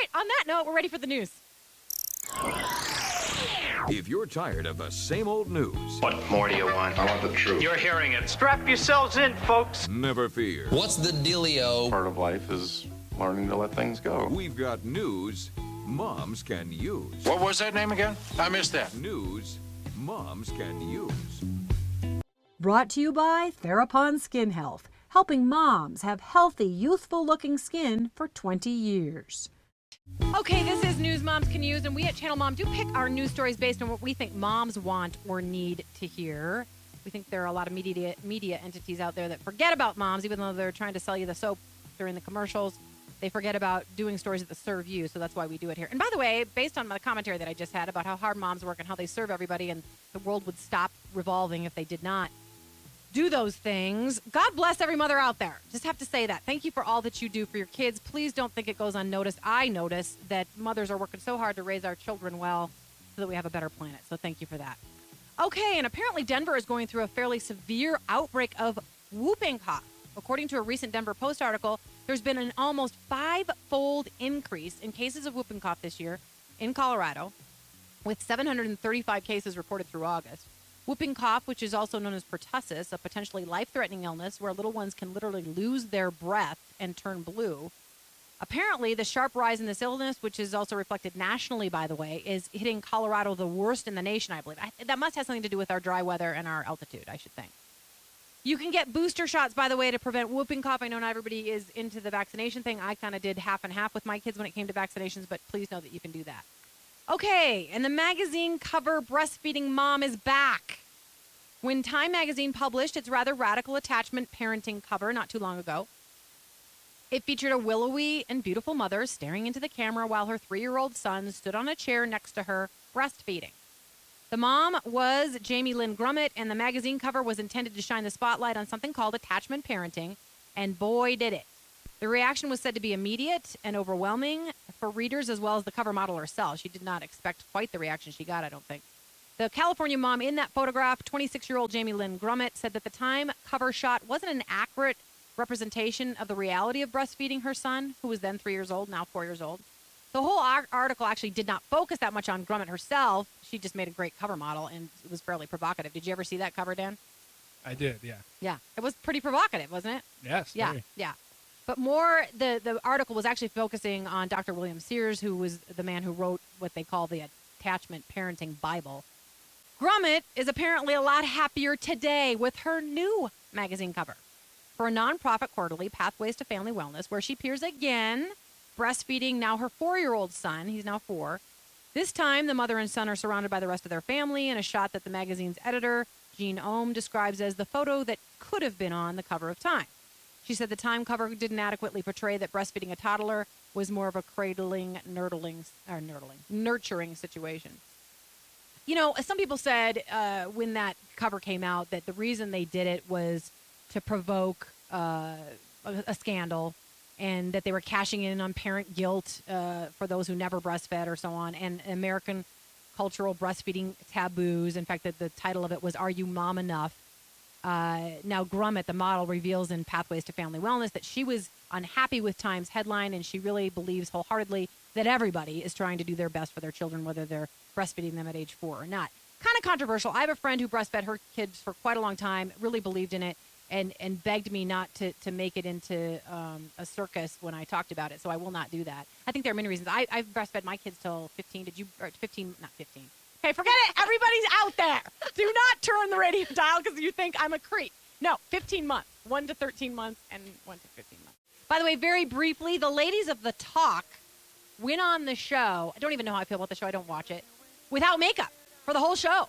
right, on that note, we're ready for the news. If you're tired of the same old news, What more do you want? I want the truth. You're hearing it. Strap yourselves in, folks. never fear. What's the dealio? Part of life is learning to let things go. We've got news moms can use. What was that name again? I missed that. News moms can use. Brought to you by Therapon Skin Health, helping moms have healthy, youthful-looking skin for 20 years. Okay, this is News Moms Can Use, and we at Channel Mom do pick our news stories based on what we think moms want or need to hear. We think there are a lot of media entities out there that forget about moms, even though they're trying to sell you the soap during the commercials. They forget about doing stories that serve you, so that's why we do it here. And by the way, based on the commentary that I just had about how hard moms work and how they serve everybody and the world would stop revolving if they did not do those things, God bless every mother out there. Just have to say that. Thank you for all that you do for your kids. Please don't think it goes unnoticed. I notice that mothers are working so hard to raise our children well so that we have a better planet. So thank you for that. Okay, and apparently Denver is going through a fairly severe outbreak of whooping cough. According to a recent Denver Post article, there's been an almost 5-fold increase in cases of whooping cough this year in Colorado, with 735 cases reported through August. Whooping cough, which is also known as pertussis, a potentially life-threatening illness where little ones can literally lose their breath and turn blue. Apparently, the sharp rise in this illness, which is also reflected nationally, by the way, is hitting Colorado the worst in the nation, I believe. That must have something to do with our dry weather and our altitude, I should think. You can get booster shots, by the way, to prevent whooping cough. I know not everybody is into the vaccination thing. I kind of did half and half with my kids when it came to vaccinations, but please know that you can do that. Okay, and the magazine cover Breastfeeding Mom is back. When Time magazine published its rather radical attachment parenting cover not too long ago, it featured a willowy and beautiful mother staring into the camera while her 3-year-old son stood on a chair next to her, breastfeeding. The mom was Jamie Lynn Grummet, and the magazine cover was intended to shine the spotlight on something called attachment parenting, and boy, did it. The reaction was said to be immediate and overwhelming for readers as well as the cover model herself. She did not expect quite the reaction she got, I don't think. The California mom in that photograph, 26-year-old Jamie Lynn Grummet, said that the Time cover shot wasn't an accurate representation of the reality of breastfeeding her son, who was then 3 years old, now 4 years old. The whole article actually did not focus that much on Grummet herself. She just made a great cover model, and it was fairly provocative. Did you ever see that cover, Dan? I did, yeah. Yeah. It was pretty provocative, wasn't it? Yes. Yeah, Very. yeah. But more, the article was actually focusing on Dr. William Sears, who was the man who wrote what they call the Attachment Parenting Bible. Grummet is apparently a lot happier today with her new magazine cover for a nonprofit quarterly, Pathways to Family Wellness, where she appears again, breastfeeding now her 4-year-old son. He's now 4. This time, the mother and son are surrounded by the rest of their family in a shot that the magazine's editor, Jean Ohm, describes as the photo that could have been on the cover of Time. She said the Time cover didn't adequately portray that breastfeeding a toddler was more of a nurturing situation. You know, some people said when that cover came out that the reason they did it was to provoke a scandal, and that they were cashing in on parent guilt for those who never breastfed or so on, and American cultural breastfeeding taboos. In fact, the title of it was, Are You Mom Enough? Now, Grummet, the model, reveals in Pathways to Family Wellness that she was unhappy with Time's headline, and she really believes wholeheartedly that everybody is trying to do their best for their children, whether they're breastfeeding them at age 4 or not. Kind of controversial. I have a friend who breastfed her kids for quite a long time, really believed in it, and begged me not to make it into a circus when I talked about it, so I will not do that. I think there are many reasons. I've breastfed my kids till 15. Did you? Or 15? Not 15. Okay, forget it. Everybody's out there. Do not turn the radio dial because you think I'm a creep. No, 15 months. 1 to 13 months and 1 to 15 months. By the way, very briefly, the ladies of The Talk went on the show. I don't even know how I feel about the show. I don't watch it. Without makeup for the whole show,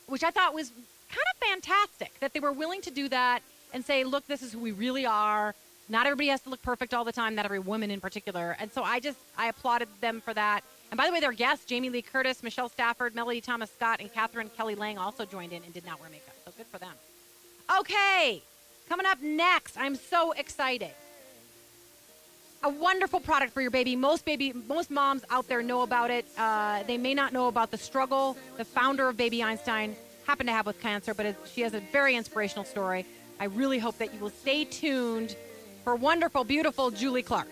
which I thought was kind of fantastic that they were willing to do that and say, look, this is who we really are. Not everybody has to look perfect all the time, not every woman in particular. And so I applauded them for that. And by the way, their guests, Jamie Lee Curtis, Michelle Stafford, Melody Thomas Scott, and Catherine Kelly Lang also joined in and did not wear makeup. So good for them. Okay, coming up next, I'm so excited. A wonderful product for your baby. Most moms out there know about it. They may not know about the struggle the founder of Baby Einstein happened to have with cancer, but she has a very inspirational story. I really hope that you will stay tuned for wonderful, beautiful Julie Clark.